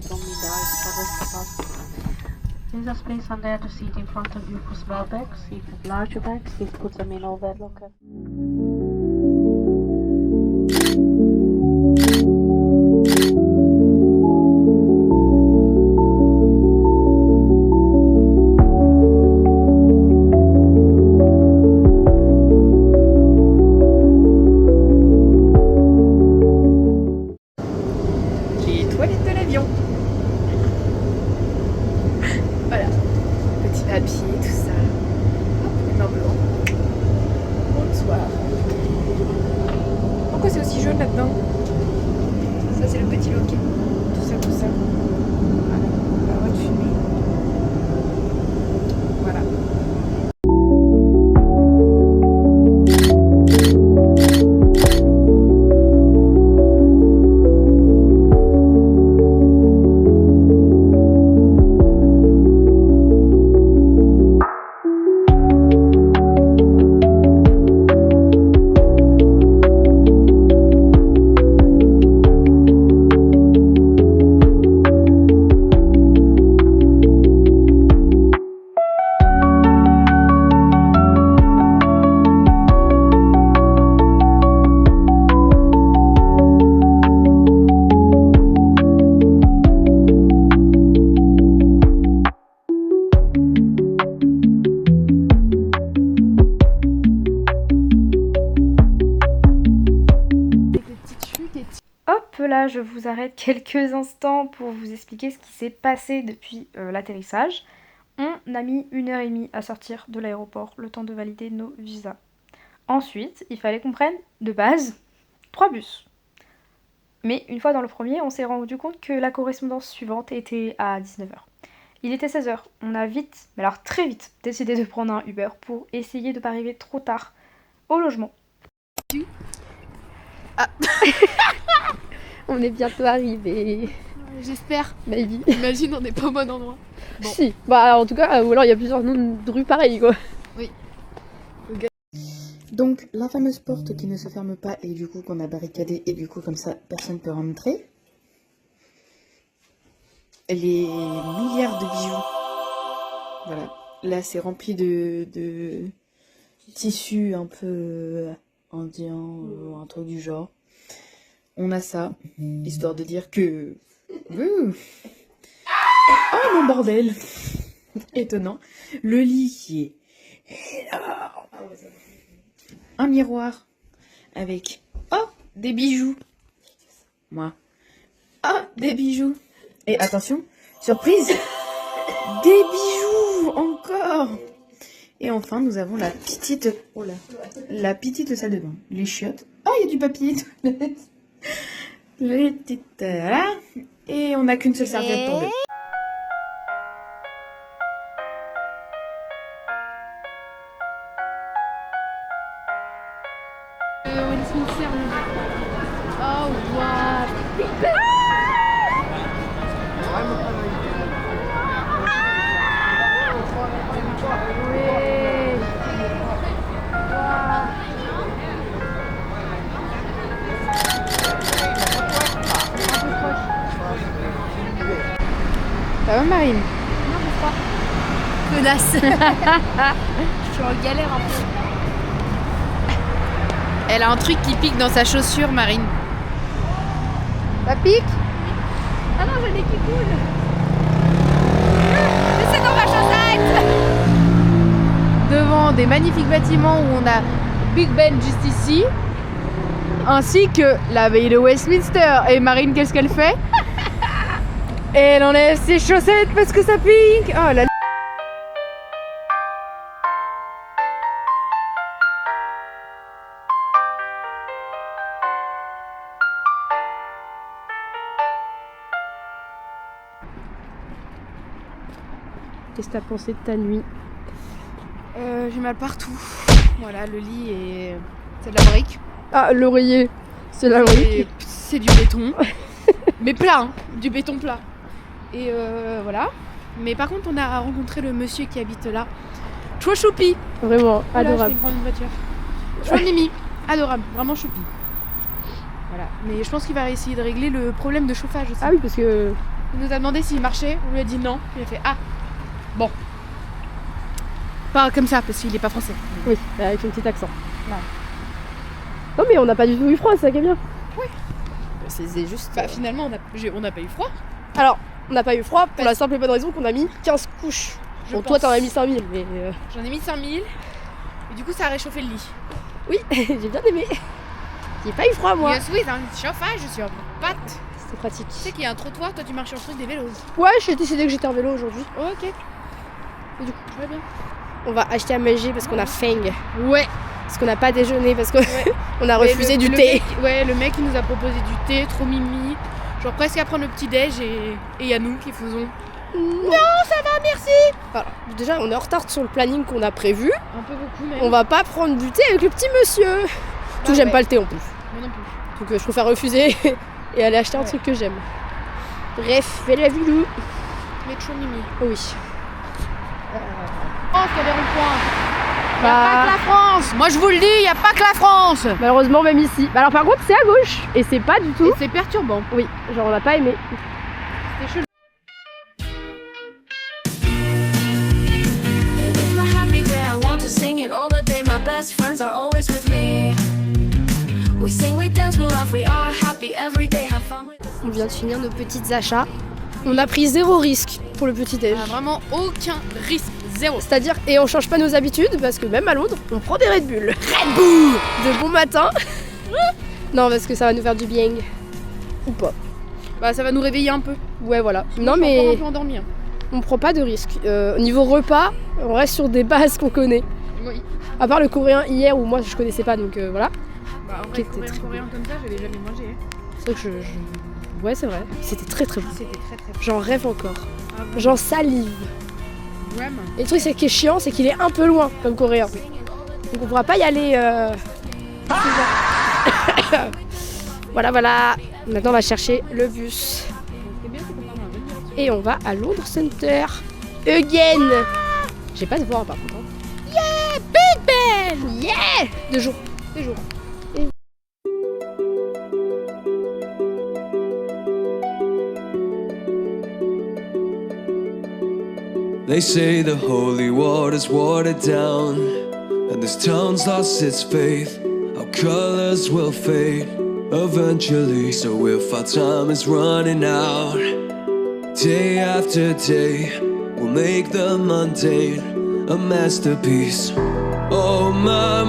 told me that I traversed the past. There's a space under the seat in front of you for small bags. If you have larger bags, please put them in overhead locker. Les toilettes de l'avion. Voilà. Petit papier, tout ça. Hop, les mains blancs. Bonsoir. Pourquoi c'est aussi jaune là-dedans? Ça c'est le petit loquet. Tout ça, tout ça. Voilà. Pas le droit de fumer. Voilà. Hop là, je vous arrête quelques instants pour vous expliquer ce qui s'est passé depuis l'atterrissage. On a mis 1h30 à sortir de l'aéroport, le temps de valider nos visas. Ensuite, il fallait qu'on prenne, de base, 3 bus. Mais une fois dans le premier, on s'est rendu compte que la correspondance suivante était à 19h. Il était 16h. On a vite, mais alors très vite, décidé de prendre un Uber pour essayer de ne pas arriver trop tard au logement. Ah. On est bientôt arrivé. J'espère. Maybe. Imagine, on n'est pas au bon endroit. Bon. Si. Bah en tout cas, ou alors il y a plusieurs noms de rues pareilles quoi. Oui. Donc la fameuse porte qui ne se ferme pas et du coup qu'on a barricadé et du coup comme ça personne ne peut rentrer. Les milliards de bijoux. Voilà. Là c'est rempli de tissus un peu indiens, un truc du genre. On a ça, histoire de dire que... Oh mon bordel. Étonnant. Le lit qui est énorme. Un miroir avec des bijoux. Moi. Des bijoux. Et attention, surprise, des bijoux encore. Et enfin, nous avons la petite salle de bain. Les chiottes. Il y a du papier toilette. Les petites là. Et on n'a qu'une seule serviette pour deux. Oh, wow. Ça va Marine? Non, j'ai froid. Connasse. Je suis en galère un peu. Elle a un truc qui pique dans sa chaussure, Marine. Ça pique? Ah non, j'ai des qui coulent. Mais c'est dans ma chaussette. Devant des magnifiques bâtiments où on a Big Ben juste ici, ainsi que l'abbaye de Westminster. Et Marine, qu'est-ce qu'elle fait? Elle enlève ses chaussettes parce que ça pique. Oh là. Qu'est-ce que t'as pensé de ta nuit? J'ai mal partout. Voilà, le lit est... c'est de la brique. Ah, l'oreiller, c'est la brique. C'est du béton. Mais plat, hein, du béton plat. Et voilà. Mais par contre, on a rencontré le monsieur qui habite là. Chouа choupi. Vraiment, Voilà, adorable. je vais prendre une voiture. Choua mimi. Adorable, vraiment choupi. Voilà. Mais je pense qu'il va essayer de régler le problème de chauffage aussi. Ah oui, parce que Il nous a demandé s'il marchait, on lui a dit non. Il a fait ah, bon. Pas comme ça, parce qu'il est pas français. Oui, avec un petit accent. Ouais. Non mais on n'a pas du tout eu froid, c'est ça qui est bien. Oui. C'est juste... Bah finalement, on n'a pas eu froid. Alors, on n'a pas eu froid pour la simple et bonne raison qu'on a mis 15 couches. Je Bon, toi pense. t'en as mis 5000, mais... J'en ai mis 5000. Et du coup, ça a réchauffé le lit. Oui, j'ai bien aimé. J'ai pas eu froid moi. Yes, oui, dans le chauffage, je suis en pâte. C'est pratique. Tu sais qu'il y a un trottoir, toi tu marches sur le truc des vélos. Ouais, j'ai décidé que j'étais en vélo aujourd'hui. Ok. Et du coup, Je vais bien. on va acheter à manger parce qu'on a faim. Ouais. Parce qu'on n'a pas déjeuné, parce qu'on on a Ouais, refusé du le thé. Mec, ouais, le mec il nous a proposé du thé, trop mimi. Genre presque à prendre le petit déj et il y a nous qui faisons. Non, ça va, merci. voilà. Déjà, on est en retard sur le planning qu'on a prévu. Un peu beaucoup même. On va pas prendre du thé avec le petit monsieur. Tout, j'aime ouais. pas le thé en plus. Moi non plus. Donc je préfère refuser et aller acheter un Ouais. truc que j'aime. Bref, fais la vilou. Mais trop mimi. Oui. France, il y a des ronds-points. Bah, Pas que la France. Moi je vous le dis, il n'y a pas que la France. malheureusement, même ici. Bah, alors par contre, c'est à gauche. Et c'est pas du tout. Et c'est perturbant. Oui, genre on n'a pas aimé. C'est chelou. It's my happy day, I want to sing it all the day. My best friends are always with me. We sing, we dance, we laugh, we are happy every day. Have fun with us. On vient de finir nos petits achats. On a pris 0 risque pour le petit déj. Ah, vraiment aucun risque. Zéro. C'est-à-dire, et on change pas nos habitudes parce que même à Londres, on prend des Red Bull. Red Bull de bon matin. Non, parce que ça va nous faire du bien. Ou pas. Bah ça va nous réveiller un peu. Ouais, voilà. Non, On est mais un peu endormi. Hein. on prend pas de risque. Au niveau repas, on reste sur des bases qu'on connaît. Oui. À part le coréen hier où moi je connaissais pas, donc voilà. Bah en Qui vrai, était très coréen comme ça, j'avais jamais mangé. C'est vrai que Ouais, c'est vrai. C'était très très bon. C'était très très bon. J'en rêve encore. Ah, bon. J'en salive. Vraiment. Et le truc c'est qui est chiant, c'est qu'il est un peu loin comme coréen. Donc on pourra pas y aller. souvent. Voilà, voilà. Maintenant on va chercher le bus. C'est bien, c'est qu'on part dans la bonne direction. Et on va à Londres Center. Again. J'ai pas de voix par contre. hein. Yeah, Big Ben. Yeah. 2 jours. 2 jours. They say the holy water's watered down, and this town's lost its faith. Our colors will fade eventually. So if our time is running out, day after day, we'll make the mundane a masterpiece. Oh my,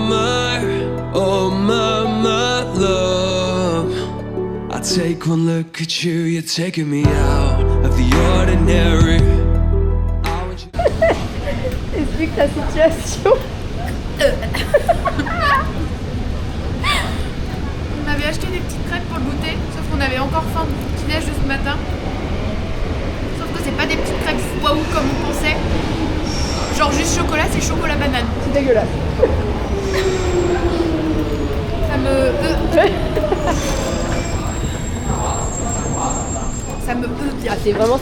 love. I take one look at you, you're taking me out of the ordinary. Explique ta situation. On avait acheté des petites crêpes pour le goûter, sauf qu'on avait encore faim du petit déj de ce matin. Sauf que c'est pas des petites crêpes waouh comme on pensait. Genre juste chocolat, c'est chocolat banane. C'est dégueulasse. Ça me... Ça me bien. Ah,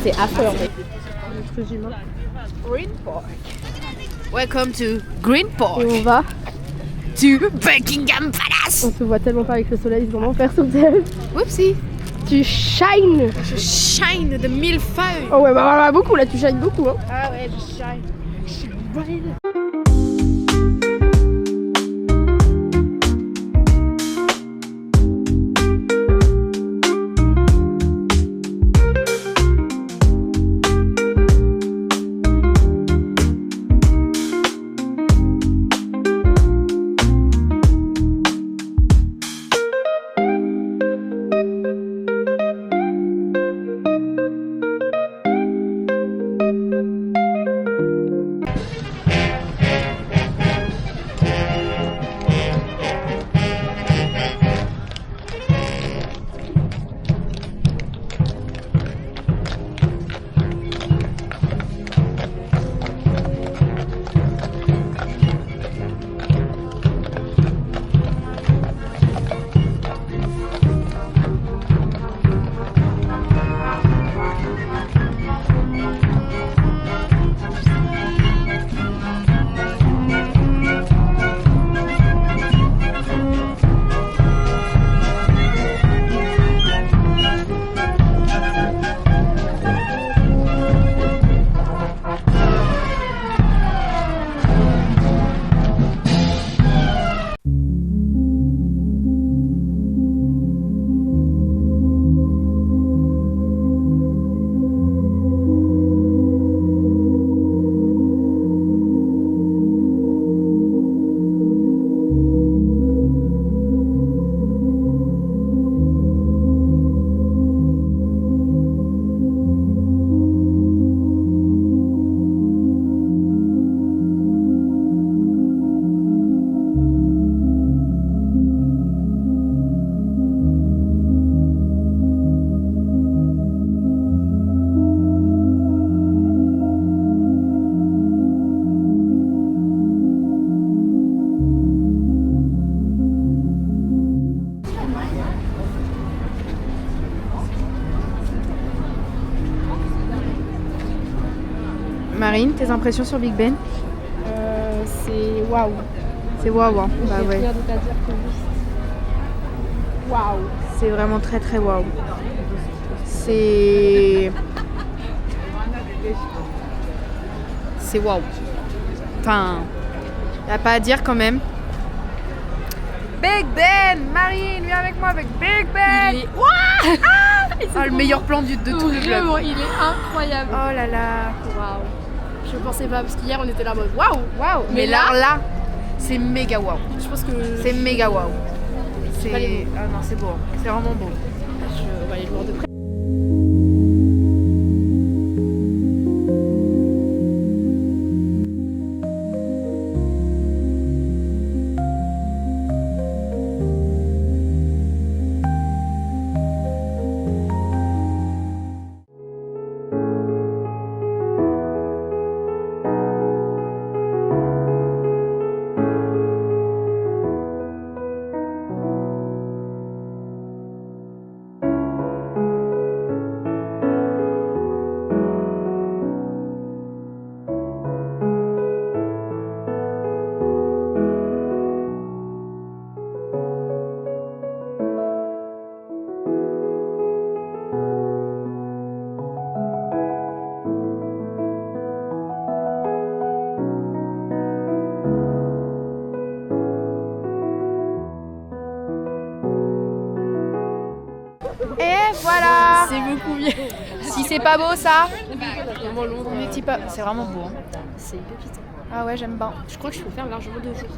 c'est affreux en fait. Green Park. Welcome to Green Park. Et on va. To Buckingham Palace. On te voit tellement pas avec le soleil, c'est vraiment faire sur terre. Oupsie. Tu shines. Je shine de mille feuilles. Oh ouais, bah beaucoup là, tu shines beaucoup. Hein. Ah ouais, je shine. Je suis brille. Marine, tes impressions sur Big Ben? C'est waouh. C'est waouh, hein. Bah J'ai ouais. rien d'autre à dire que juste waouh. C'est vraiment très très waouh. C'est waouh. Enfin, y a pas à dire quand même. Big Ben, Marine, viens avec moi avec Big Ben. Il est Ah, le meilleur plan de tout le vlog. vraiment, il est incroyable. Oh là là. Waouh. Je pensais pas parce qu'hier on était là en mode waouh. Waouh. Mais là, c'est méga waouh. Je pense que C'est méga waouh. C'est pas les mots. ah non, c'est beau. C'est vraiment beau. je vais aller le voir de près. Et voilà. C'est beaucoup mieux. Si c'est pas beau ça, Vraiment Londres, on est petit pas. C'est vraiment beau. Hein. c'est une pépite. Ah ouais, j'aime bien. Je crois que je peux faire largement 2 jours.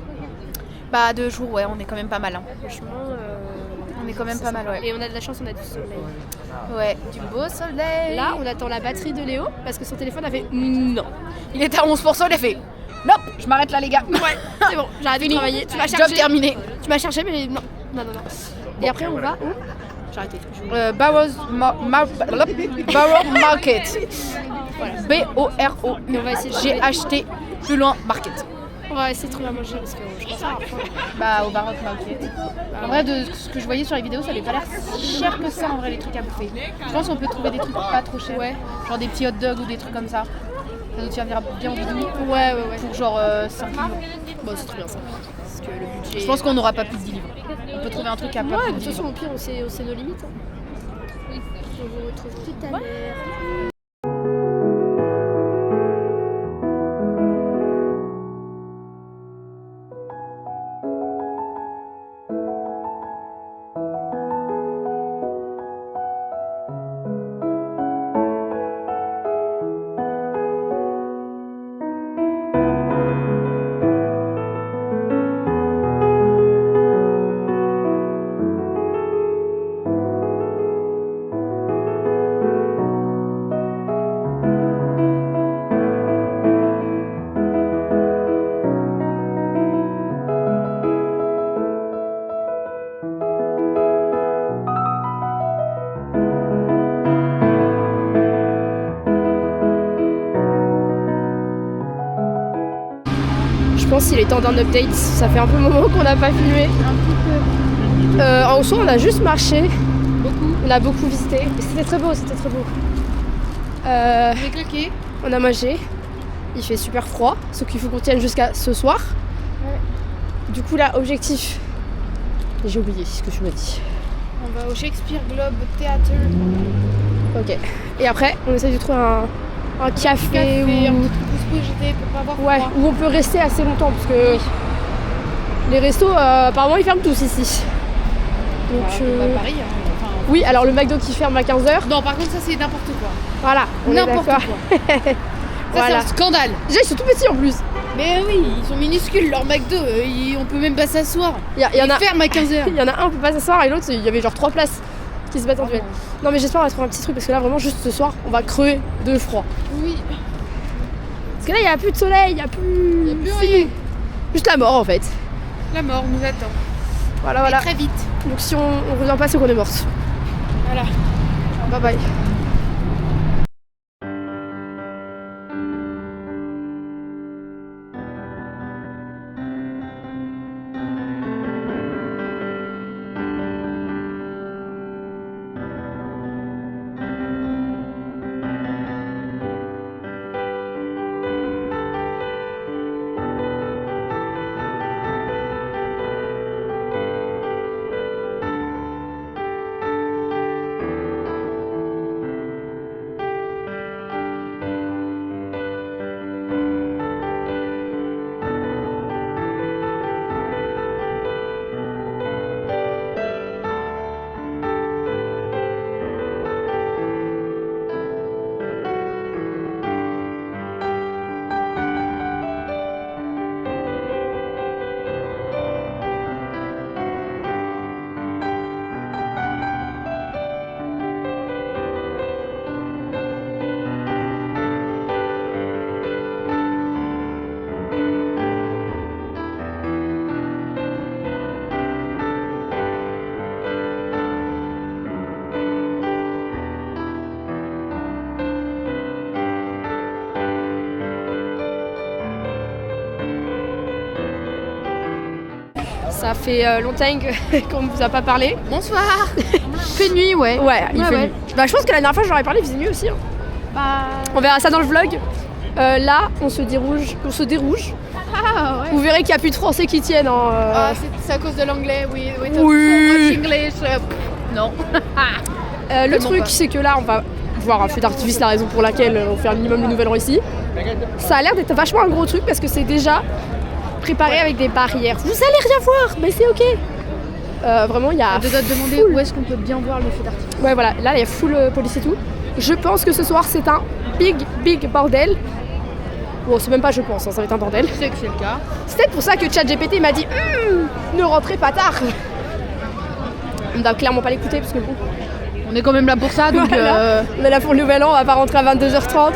Bah 2 jours, ouais, on est quand même pas mal. Hein. Franchement, On est quand même pas mal, ouais. Et on a de la chance, on a du soleil. Ouais, du beau soleil. Là, on attend la batterie de Léo parce que son téléphone avait non. Il était à 11%, il a fait. Nope, je m'arrête là les gars. Ouais, c'est bon, j'arrête de Fini. travailler. Tu m'as Job cherché. terminé. Tu m'as cherché, mais non. Non. Et après, on va où? J'ai arrêté. Barrow Market. B-O-R-O. Mais on va essayer de J'ai acheté plus loin Market. On va essayer de trouver à manger parce que je pense pas. Bah au Barrow Market. En vrai, de ce que je voyais sur les vidéos, ça avait pas l'air si cher que ça en vrai les trucs à bouffer. Je pense qu'on peut trouver des trucs pas trop chers. Ouais. Genre des petits hot dogs ou des trucs comme ça. Ça nous servira bien au bidou. Ouais. Pour genre 5 livres. Bon, c'est trop bien ça. Parce que le budget. Je pense qu'on n'aura pas plus de 10 livres. On peut trouver un truc à pas Ouais, plus de de toute 10 façon, livres. au pire, on sait nos limites. Hein. On vous retrouve tout à l'heure. Je pense qu'il est temps d'un update. Ça fait un peu un moment qu'on n'a pas filmé. En soi, on a juste marché. On a beaucoup visité. C'était très beau, c'était très beau. J'ai claqué. On a mangé. Il fait super froid, sauf qu'il faut qu'on tienne jusqu'à ce soir. Du coup, là, objectif. J'ai oublié ce que tu m'as dit. On va au Shakespeare Globe Theatre. Ok. Et après, on essaie de trouver un café, Un où... petit pouce j'étais pour pas avoir Ouais, froid. où on peut rester assez longtemps parce que les restos, apparemment, ils ferment tous ici. Donc, Bah, Paris. Hein. Enfin, oui, alors le McDo qui ferme à 15h. non, par contre, ça c'est n'importe quoi. Voilà, on est N'importe d'accord. quoi. Ça Voilà. c'est un scandale. Déjà, ils sont tout petits en plus. Mais oui, ils sont minuscules, leur McDo, on peut même pas s'asseoir. Il y en Ils a ferment à 15h. Il y en a un, on peut pas s'asseoir, et l'autre, il y avait genre 3 places qui se battent en duel. Non, mais j'espère qu'on va trouver un petit truc parce que là, vraiment, juste ce soir, on va crever de froid. Oui, Parce que là, il n'y a plus de soleil, il n'y a plus. y a plus rien. Juste la mort en fait. La mort nous attend. Voilà. Et très vite. Donc si on revient pas, c'est qu'on est morte. Voilà. Bye bye. Ça fait longtemps qu'on ne vous a pas parlé. Bonsoir. Fait nuit, ouais. Ouais, il fait ouais. nuit. Bah, je pense que la dernière fois, je leur ai parlé, il faisait nuit aussi. Hein. Bah... On verra ça dans le vlog. Là, on se dérouge. Ah, ouais. Vous verrez qu'il n'y a plus de français qui tiennent. Ah, c'est à cause de l'anglais, oui. Oui. So much English. Non. Le truc, c'est que là, on va voir un feu d'artifice, la raison pour laquelle on fait un minimum le nouvel an ici. Ça a l'air d'être vachement un gros truc parce que c'est déjà préparé avec des barrières. Vous allez rien voir, mais c'est ok. Vraiment, il y a. On doit te demander où est-ce qu'on peut bien voir le feu d'artifice. Ouais, voilà, là, il y a full police et tout. Je pense que ce soir, c'est un big bordel. Bon, c'est même pas je pense, hein, ça va être un bordel. Je sais que c'est le cas. C'est peut-être pour ça que ChatGPT m'a dit ne rentrez pas tard. On ne doit clairement pas l'écouter parce que bon. On est quand même là pour ça, donc... Voilà. On est là pour le nouvel an, on va pas rentrer à 22h30.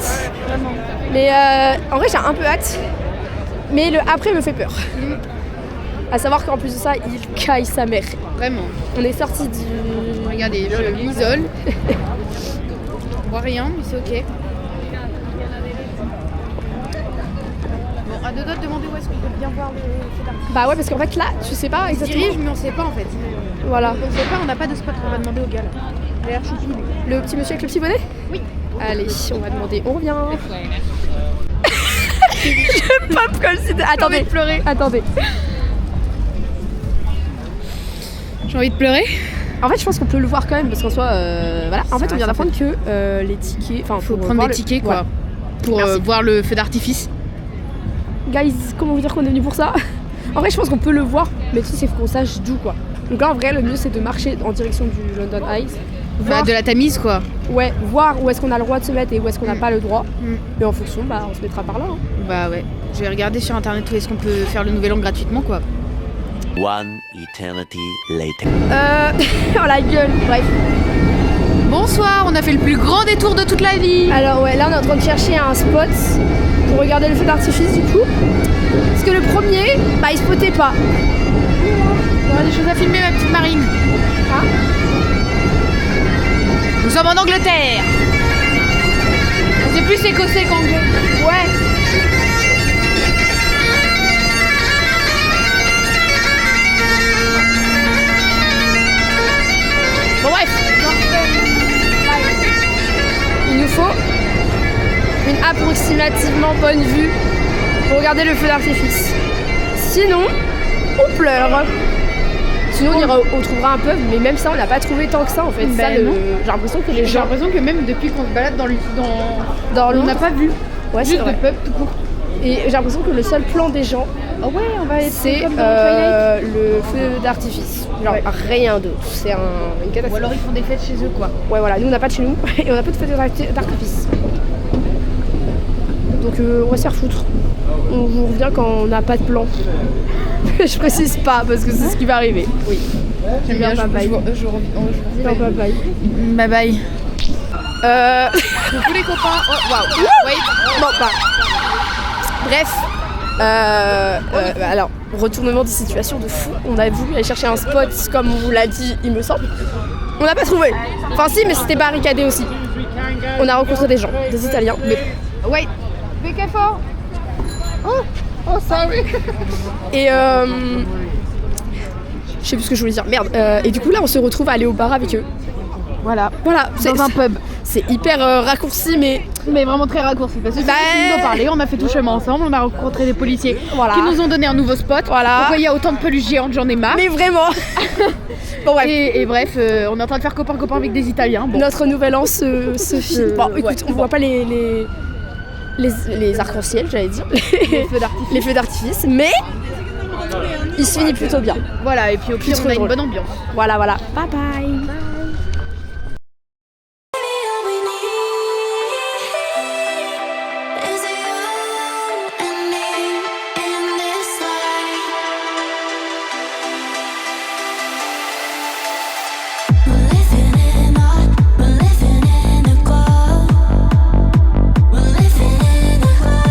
Mais en vrai, j'ai un peu hâte. Mais le après me fait peur. À savoir qu'en plus de ça, il caille sa mère. Vraiment. On est sorti du... Regardez, je m'isole. On voit rien, mais c'est ok. Bon, à deux doigts de demander où est-ce qu'on peut bien voir le feu d'artifice. Bah ouais, parce qu'en fait là, tu sais pas On se exactement. dirige, mais on sait pas en fait. Voilà. On sait pas, on n'a pas de spot, on va demander au gars là. Il a l'air choupi, lui. Le petit monsieur avec le petit bonnet? Oui. Allez, on va demander, on revient. Je pop comme si... Attendez, envie de pleurer. Attendez. J'ai envie de pleurer. En fait, je pense qu'on peut le voir quand même, parce qu'en soi, voilà. En fait, on vient d'apprendre que les tickets... Enfin, Faut prendre des tickets, quoi. Ouais. Pour voir le feu d'artifice. Guys, comment vous dire qu'on est venu pour ça? En vrai, je pense qu'on peut le voir, mais tu sais, c'est faut qu'on sache d'où, quoi. Donc là, en vrai, le mieux, c'est de marcher en direction du London Eye. Bah, de la Tamise, quoi. Ouais, voir où est-ce qu'on a le droit de se mettre et où est-ce qu'on n'a pas le droit. Et en fonction, bah, on se mettra par là. Hein. Bah ouais. Je vais regarder sur internet où est-ce qu'on peut faire le nouvel an gratuitement, quoi. One eternity later. Oh la gueule, bref. Bonsoir, on a fait le plus grand détour de toute la vie. Alors ouais, là on est en train de chercher un spot pour regarder le feu d'artifice du coup. Parce que le premier, bah il spotait pas. On a des choses à filmer, ma petite Marine. Hein? Nous sommes en Angleterre. C'est plus écossais qu'anglais. Ouais. Bon bref. Il nous faut une approximativement bonne vue pour regarder le feu d'artifice. Sinon, on pleure. Sinon, on trouvera un pub, mais même ça, on n'a pas trouvé tant que ça en fait. Ben Ça, non. j'ai l'impression que les J'ai gens l'impression que même depuis qu'on se balade dans dans on Londres, n'a pas vu. ouais, c'est Juste de vrai. pub tout court. Et j'ai l'impression que le seul plan des gens, Ah ouais, on va être c'est comme dans Twilight. le feu d'artifice. Genre Ouais. rien d'autre. C'est une Ou catastrophe. alors ils font des fêtes chez eux, quoi. Ouais, voilà, nous on n'a pas de chez nous et on n'a pas de feu d'artifice. Donc on va se faire foutre. On vous revient quand on n'a pas de plan. Je précise pas parce que c'est ce qui va arriver. Oui. J'aime bien, bye bye. je Bye bye. Bye bye. Coucou les copains. Oh, waouh. Wait. Bon, bah. Bref. Alors, retournement de situation de fou. On a voulu aller chercher un spot, comme on vous l'a dit, il me semble. On n'a pas trouvé. Enfin, si, mais c'était barricadé aussi. On a rencontré des gens, des Italiens. Mais... Wait. Be careful. Oh, sorry. Et je sais plus ce que je voulais dire. Merde. Et du coup, là, on se retrouve à aller au bar avec eux. Voilà. Voilà. Dans un pub. C'est hyper raccourci, mais vraiment très raccourci. Parce que Bah, nous ont parlé, on a fait tout chemin ensemble, on a rencontré des policiers Voilà. qui nous ont donné un nouveau spot. Voilà. Pourquoi il y a autant de peluches géantes, j'en ai marre. mais vraiment. Bon, bref. Et bref, on est en train de faire copain-copain avec des Italiens. Bon. Notre nouvel an se filme. Bon, écoute, ouais, on voit pas les arcs-en-ciel, j'allais dire. Les feux d'artifice. Les feux d'artifice, mais il se finit plutôt bien. Voilà, et puis au pire, Plus on a une drôle. bonne ambiance. Voilà. Bye bye. All we need is you and me in this life. We're living in a glow. We're living in a glow. We're living in a glow.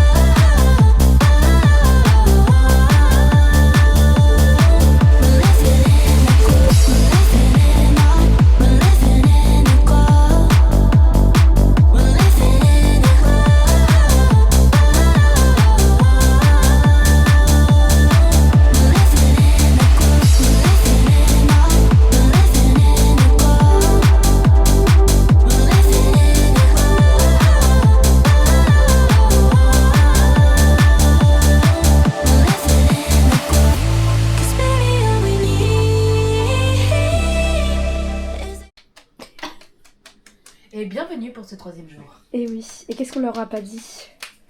pour ce 3e jour. Et oui. Et qu'est-ce qu'on leur a pas dit?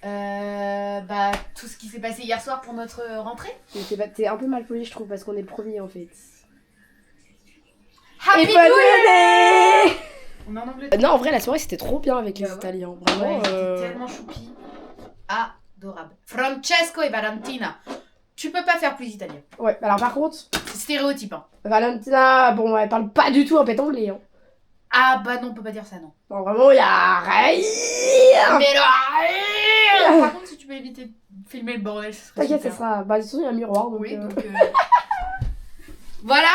Bah, tout ce qui s'est passé hier soir pour notre rentrée. T'es un peu mal poli, je trouve, parce qu'on est le premier en fait. Happy Et New bonne Year. année. On est en Angleterre. Non, en vrai, la soirée c'était trop bien avec les Bah ouais. Italiens. Ouais, Vraiment. c'était tellement choupi. Adorable. Francesco et Valentina. Tu peux pas faire plus italien. Ouais, alors par contre, C'est stéréotype, hein. Valentina, bon, elle parle pas du tout en fait anglais. Hein. Ah bah non, on peut pas dire ça, non. Non, vraiment, il y a rien. Mais là, par contre, si tu peux éviter de filmer le bordel, ce serait T'inquiète, ça super. sera. Bah, de toute façon, il y a un miroir. Donc, Oui, donc... Voilà.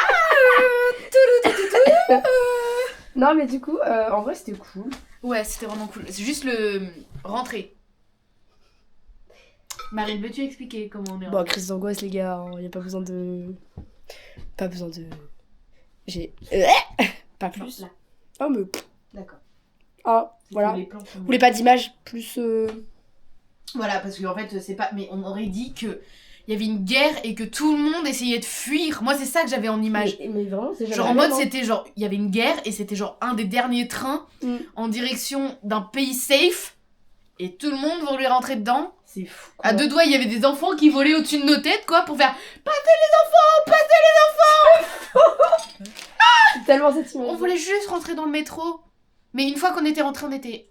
Non, mais du coup, en vrai, c'était cool. Ouais, c'était vraiment cool. C'est juste le... Rentrée. Marine, veux-tu expliquer comment on est Bon, rentré? crise d'angoisse, les gars. Il y a pas besoin de. Pas besoin de. J'ai. Pas plus. Là. Oh, mais. D'accord. Ah, voilà. Les plans sont- Vous voulez pas d'image plus. Voilà, parce qu'en fait, c'est pas... Mais on aurait dit que il y avait une guerre et que tout le monde essayait de fuir. Moi, c'est ça que j'avais en image. Mais vraiment, c'est jamais Genre en la mode, même, hein. c'était genre... Il y avait une guerre et c'était genre un des derniers trains Mm. en direction d'un pays safe. Et tout le monde voulait rentrer dedans. C'est fou. À deux doigts, il y avait des enfants qui volaient au-dessus de nos têtes, quoi, pour faire... C'est tellement cette image. On voulait juste rentrer dans le métro. Mais une fois qu'on était rentré, on était...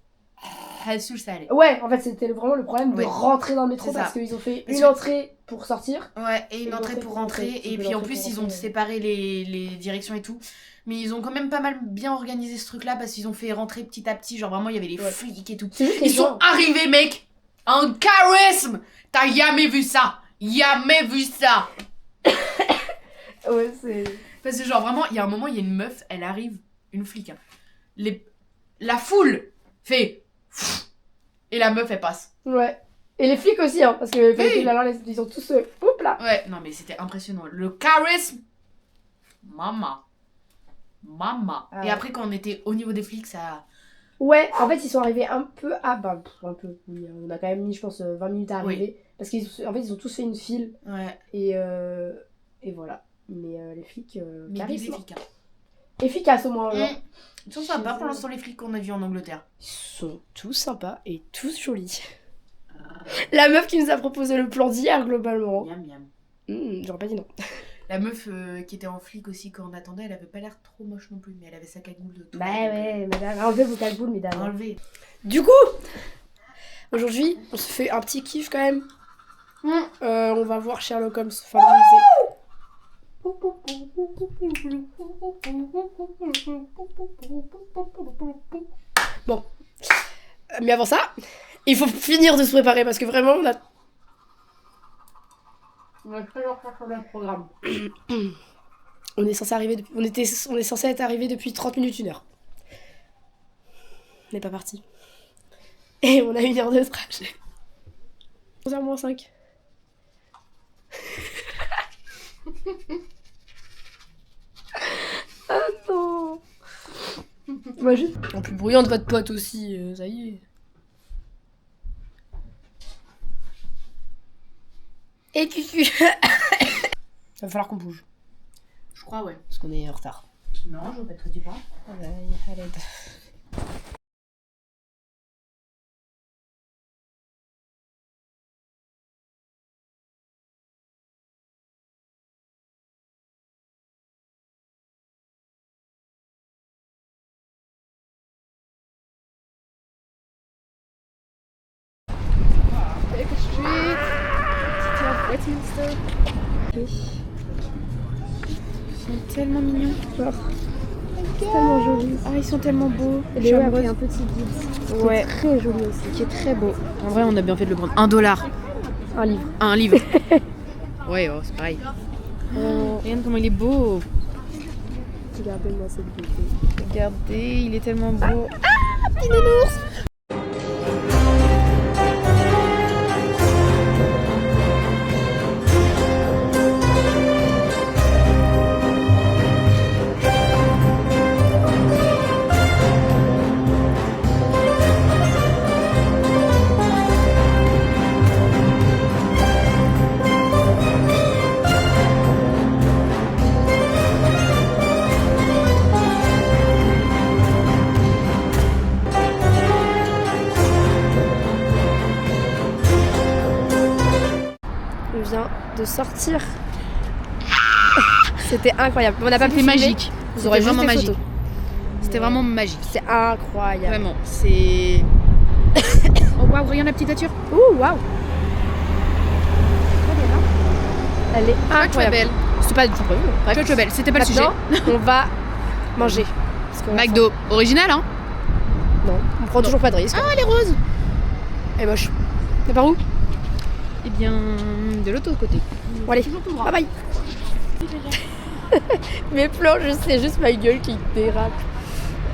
sous ça allait. Ouais, en fait, c'était vraiment le problème de Ouais. rentrer dans le métro C'est ça. parce qu'ils ont fait Parce une que- entrée pour sortir. Ouais, et une Et entrée l'entrée pour pour rentrer. rentrer. Et C'est puis en l'entrée plus, pour ils ont rentrer, séparé les directions et tout. Mais ils ont quand même pas mal bien organisé ce truc-là parce qu'ils ont fait rentrer petit à petit. Genre vraiment, il y avait les Ouais. flics et tout. C'est juste les Ils sont gens. arrivés, mec. Un charisme. T'as jamais vu ça. Jamais vu ça. Ouais, c'est. Parce que genre vraiment, il y a un moment, il y a une meuf, elle arrive, une flic. Hein. La foule fait... Et la meuf, elle passe. Ouais. Et les flics aussi, hein, parce que Oui. ils ont tous. Oups là. Ouais, non mais c'était impressionnant. Le charisme. Mama. Ah Et ouais. après, quand on était au niveau des flics, ça... Ouais, en fait, ils sont arrivés un peu à. Bah, un peu. Oui, on a quand même mis, je pense, 20 minutes à arriver. Parce qu'en fait, ils ont tous fait une file. Ouais. Et voilà. Mais les flics. Mais charisme. vive les flics. Hein. Efficaces au moins. genre. Ils sont sympas pour l'instant, les flics qu'on a vus en Angleterre. Ils sont tous sympas et tous jolis. La meuf qui nous a proposé le plan d'hier, globalement. Miam miam. J'aurais pas dit non. La meuf qui était en flic aussi quand on attendait, elle avait pas l'air trop moche non plus, mais elle avait sa cagoule de tout. Bah ouais, madame. Enlevez vos cagoules, mesdames. Enlevé. Du coup, aujourd'hui, on se fait un petit kiff quand même. On va voir Sherlock Holmes, enfin le musée. Bon. Mais avant ça, il faut finir de se préparer parce que vraiment, on a... On va toujours faire le programme. On est censé arriver depuis... on est censé être arrivé depuis 30 minutes, 1 heure. On n'est pas parti. Et on a 1 heure de trajet. 11h moins 5. Ah non. Moi juste... En plus bruyant de votre pote aussi, ça y est. Et tu... Va falloir qu'on bouge. Je crois, ouais. Parce qu'on est en retard. Non, je vais mettre du pain. Allez. Ils sont tellement mignons. C'est tellement joli. Ah, ils sont tellement beaux. Léo a pris un petit guide. Ouais. Très joli aussi. Qui est très beau. En vrai, on a bien fait de le prendre. $1. Un livre. Un livre. Ouais, oh, c'est pareil. Regarde comment il est beau. Regardez-moi cette beauté. Regardez, il est tellement beau. vient de sortir. C'était incroyable. On n'a pas pu C'était filmer. magique. Vous aurez C'était juste vraiment des magique. photos. C'était vraiment magique. C'est incroyable. Vraiment, c'est... Oh waouh, regarde la petite voiture. Ouh, waouh. Elle est Tu es incroyable. belle. C'est pas du tout prévu. Bref. Tu es belle, c'était pas le sujet. Maintenant, on va manger. Parce qu'on va McDo, original hein. faire- Non, on prend toujours pas de risque. Ah, elle est rose. Elle est moche. C'est par où? Eh bien, de l'autre côté. Bon, allez, bye bye. Mes plans, je sais juste ma gueule qui dérape.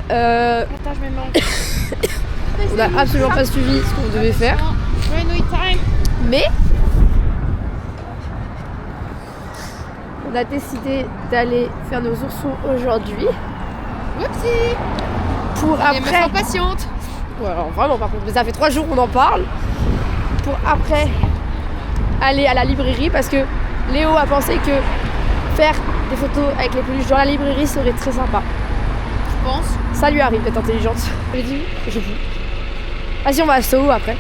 Attends, je me manque. On a absolument pas suivi ce qu'on devait faire. Mais on a décidé d'aller faire nos oursons aujourd'hui. Whoopsie. Pour Les meufs après. impatientes. Ouais, alors vraiment par contre, mais ça fait 3 jours qu'on en parle. Pour après aller à la librairie parce que Léo a pensé que faire des photos avec les peluches dans la librairie serait très sympa. Je pense. Ça lui arrive d'être intelligente. J'ai dit, j'ai dit. Ah si, on va à Soho après.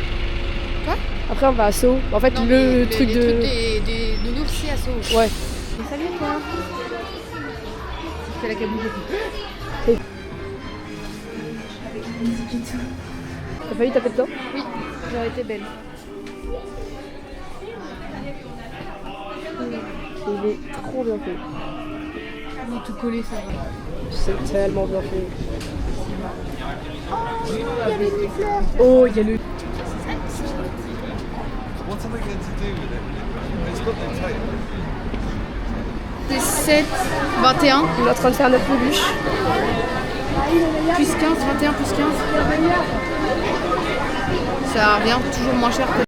Quoi? Après on va à Soho. En fait, Non, le mais truc les de... trucs des nounours aussi à Soho. Ouais. Salut toi. C'est la cabine T'as failli taper dedans? Oui, j'aurais été belle. Il est trop bien fait. Il est tout collé, ça va. C'est tellement bien fait. Oh, il y a le... C'est 7, 21, On est en train de faire notre peluche. plus 15, 21, plus 15. Ça revient toujours moins cher que...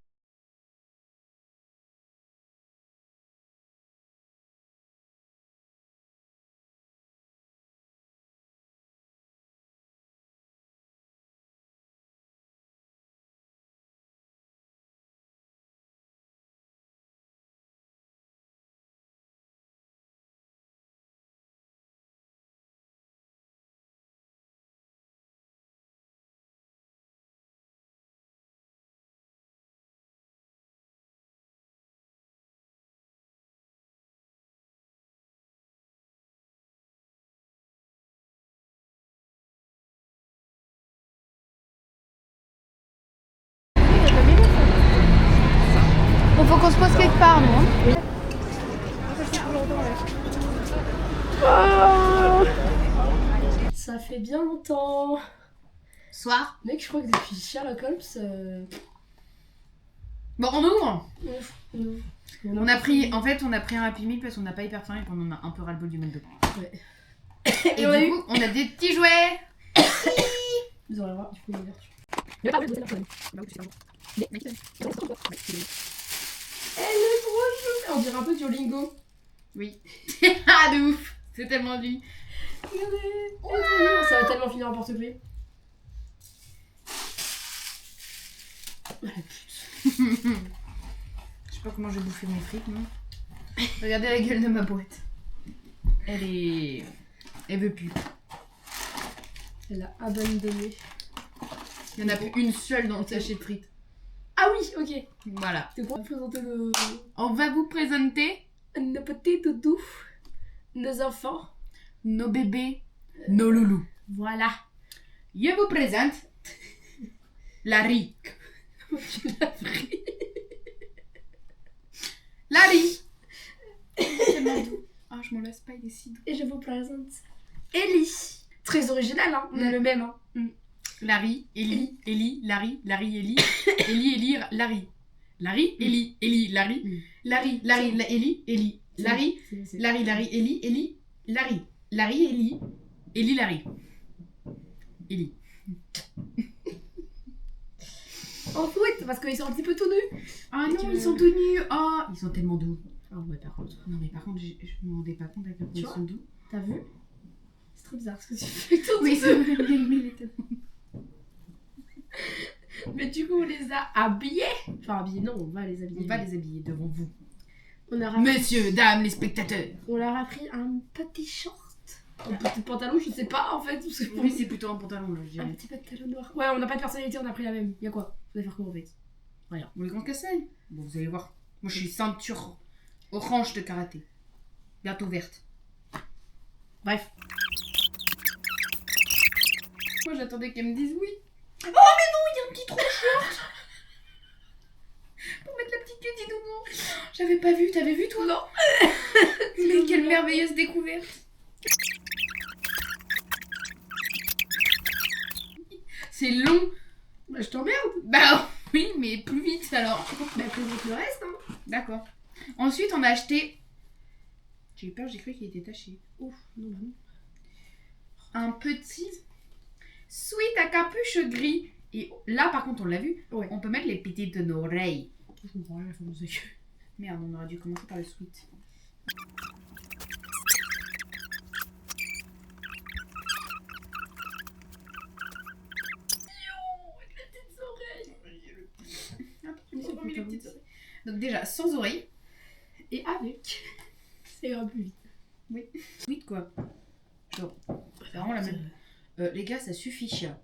Bon, faut qu'on se pose quelque part, non? Ça fait bien longtemps. Soir. Mec, je crois que depuis Sherlock Holmes... Bon, on ouvre. On On a pris un Happy Meal parce qu'on n'a pas hyper faim et qu'on en a un peu ras-le-bol du McDo. Ouais. Et on a du eu- coup, on a des petits jouets. Vous aurez voir, il faut l'ouverture. Elle est trop chou. On dirait un peu Duolingo. Oui. Ah, de ouf. C'est tellement lui. Regardez. Elle est trop mignonne. Ça va tellement finir en porte-clés. Je sais pas comment je vais bouffer mes frites, non. Regardez la gueule de ma boîte. Elle veut plus. Elle a abandonné. Il y en a plus une seule dans le sachet de frites. Ah oui, ok. Voilà. C'est pour présenter On va vous présenter nos petits doudous, nos enfants. nos bébés, nos loulous. Voilà. Je vous présente Larry. Larry. C'est tellement doux. Ah, je m'en lasse pas, il est si doux. Et je vous présente Ellie. Très original, hein. On a le même, hein. Larry, Ellie, Ellie, Larry, Larry, Ellie, Ellie, Ellie, Larry. Larry, Ellie, Ellie, Larry. Larry, Larry, Ellie, Ellie. Larry, Larry, Larry, Ellie, Ellie, Larry. Larry, Ellie, Ellie, Larry. Ellie. En fait, parce qu'ils sont un petit peu tout nus. Ah non, ils sont tout nus. Oh, ils sont tellement doux. Ah ouais, par contre. Non, mais par contre, je me rendais pas compte à quel point ils sont doux. T'as vu? C'est trop bizarre ce que tu fais. Oui, c'est vrai, mais il est tellement... Mais du coup, on les a habillés. Enfin, habillés, non, on va les habiller. On va les habiller devant vous. On leur a, Messieurs, dames, les spectateurs. on leur a pris un petit short. Un petit pantalon, je sais pas en fait. Parce que Oui, c'est plutôt un pantalon, là, je un dirais. petit pantalon noir. Ouais, on n'a pas de personnalité, on a pris la même. Y'a quoi? Vous allez faire quoi en fait? Rien. Vous voulez qu'on se casse? Bon, vous allez voir. Moi, je suis ceinture orange de karaté. Bientôt verte. Bref. Moi, j'attendais qu'elle me dise oui. Oh, mais non, il y a un petit trou de short. Pour mettre la petite queue du doudou. J'avais pas vu, t'avais vu, toi? Non. Mais quelle merveilleuse découverte. C'est long. Bah, je t'emmerde. Bah oui, mais plus vite alors. Bah, plus vite le reste, hein. D'accord. Ensuite, on a acheté... J'ai eu peur, j'ai cru qu'il était taché. Ouf, non, non. Un petit sweat à capuche gris. Et là, par contre, on l'a vu, Ouais. on peut mettre les petites oreilles. Je comprends rien à la fin de nos yeux. Merde, on aurait dû commencer par le sweat. Donc déjà, sans oreilles. Et avec. C'est un peu vite. Sweat quoi. Genre, c'est vraiment la même. Les gars, ça suffit, chien.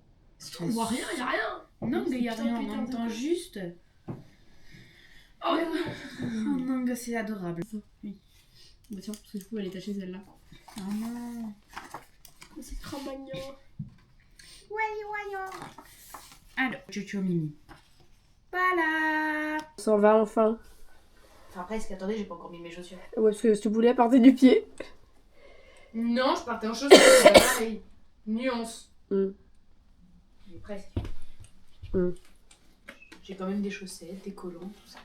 On voit rien, y'a rien. Non, mais y a Putain, rien, on putain, entend putain. juste. Oh non, gars, c'est adorable. Oui. Bah tiens, parce que du coup elle est tachée celle-là. Oh non. C'est cramagnant. Alors, Chuchu Mimi. Voilà. On s'en va enfin. Enfin, presque, attendez, j'ai pas encore mis mes chaussures. Ouais, parce que si tu voulais partir du pied. Non, je partais en chaussures, c'est pareil. Nuance. Mm. Mais presque. Mm. J'ai quand même des chaussettes, des collants, tout ça.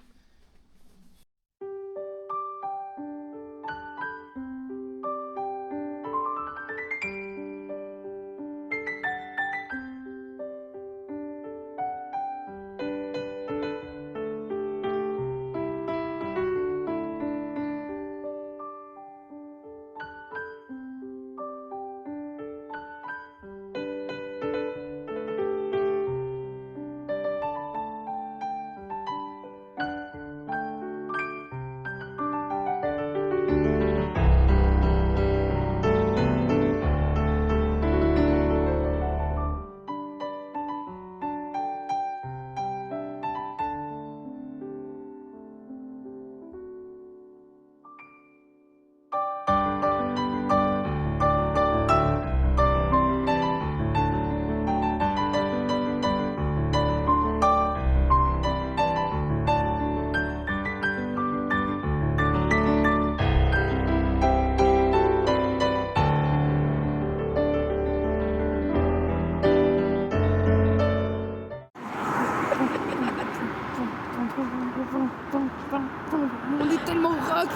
On est tellement rock.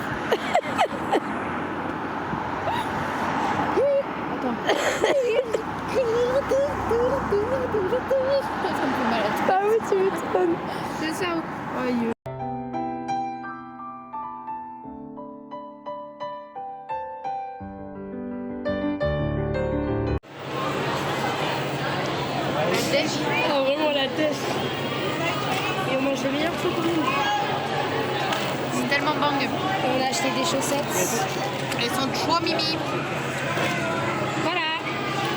Attends. Ça me fait mal à la tête. Ah oui, tu m'étonnes. C'est ça. Aïe. Ah, vraiment la tête. Et on mange les meilleurs chocolats. C'est tellement bang. On a acheté des chaussettes. Elles sont trop mimi. Voilà.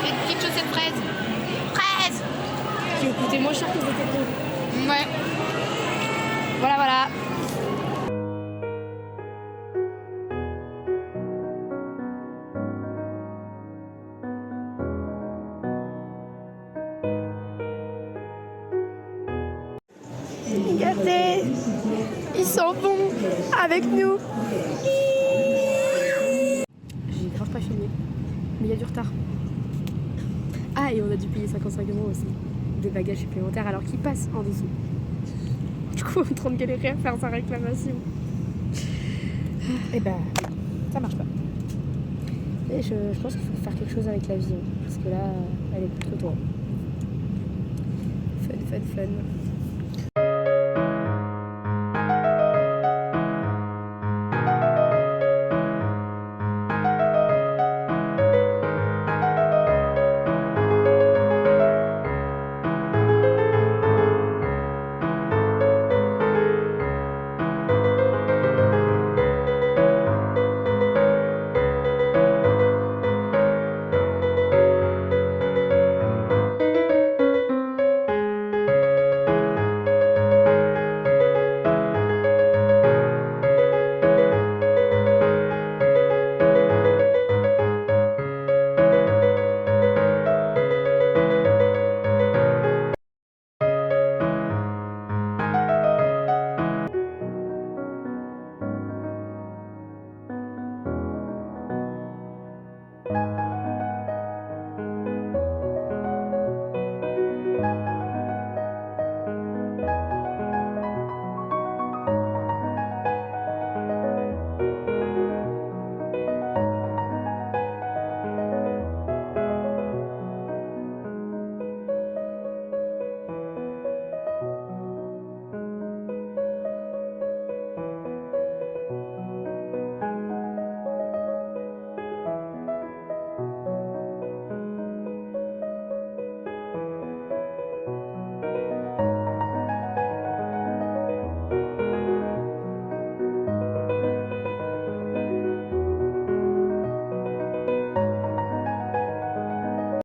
Des petites chaussettes fraises. Fraises. Qui ont coûté moins cher que les autres. Ouais. Voilà, voilà. Regardez, ils sont bons avec nous. J'ai grave pas filmé, mais il y a du retard. Ah, et on a dû payer 55 € aussi de bagages supplémentaires alors qu'ils passent en dessous. Du coup, on est en train de galérer à faire sa réclamation. Et bah, ça marche pas. Et je pense qu'il faut faire quelque chose avec la vie, hein, parce que là, elle est plus trop. Fun.